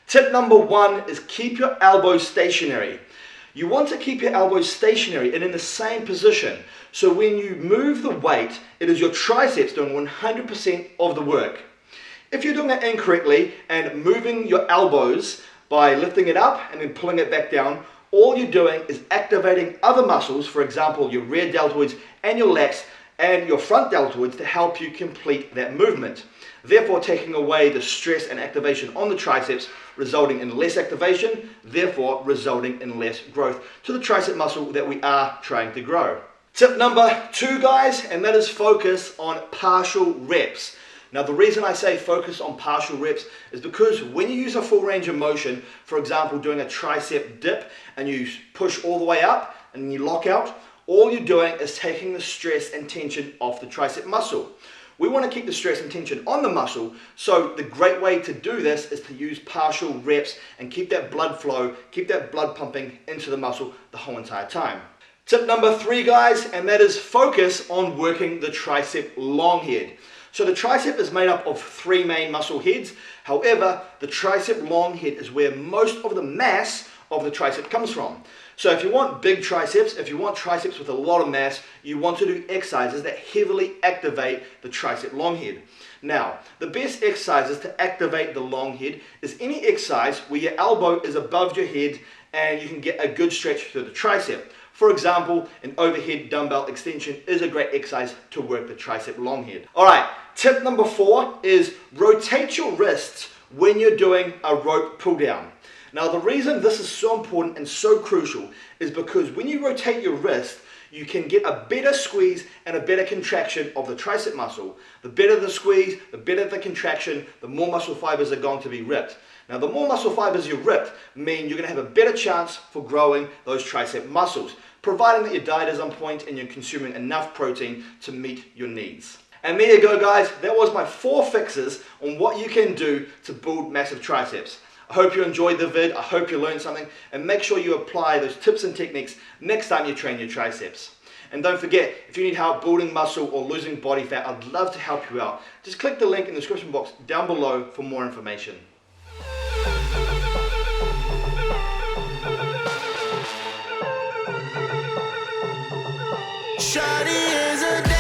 Tip number 1 is keep your elbows stationary. You want to keep your elbows stationary and in the same position. So when you move the weight, it is your triceps doing 100% of the work. If you're doing it incorrectly and moving your elbows by lifting it up and then pulling it back down, all you're doing is activating other muscles, for example, your rear deltoids and your lats and your front deltoids to help you complete that movement. Therefore taking away the stress and activation on the triceps, resulting in less activation, therefore resulting in less growth to the tricep muscle that we are trying to grow. Tip number 2, guys, and that is focus on partial reps. Now the reason I say focus on partial reps is because when you use a full range of motion, for example doing a tricep dip and you push all the way up and you lock out, all you're doing is taking the stress and tension off the tricep muscle. We want to keep the stress and tension on the muscle, so the great way to do this is to use partial reps and keep that blood flow, keep that blood pumping into the muscle the whole entire time. Tip number 3, guys, and that is focus on working the tricep long head. So the tricep is made up of 3 main muscle heads. However, the tricep long head is where most of the mass of the tricep comes from. So if you want big triceps, if you want triceps with a lot of mass, you want to do exercises that heavily activate the tricep long head. Now, the best exercises to activate the long head is any exercise where your elbow is above your head and you can get a good stretch through the tricep. For example, an overhead dumbbell extension is a great exercise to work the tricep long head. All right, tip number 4 is rotate your wrists when you're doing a rope pull down. Now the reason this is so important and so crucial is because when you rotate your wrist, you can get a better squeeze and a better contraction of the tricep muscle. The better the squeeze, the better the contraction, the more muscle fibers are going to be ripped. Now the more muscle fibers you ripped mean you're going to have a better chance for growing those tricep muscles, providing that your diet is on point and you're consuming enough protein to meet your needs. And there you go, guys, that was my 4 fixes on what you can do to build massive triceps. I hope you enjoyed the vid, I hope you learned something, and make sure you apply those tips and techniques next time you train your triceps. And don't forget, if you need help building muscle or losing body fat, I'd love to help you out. Just click the link in the description box down below for more information. Shawty is a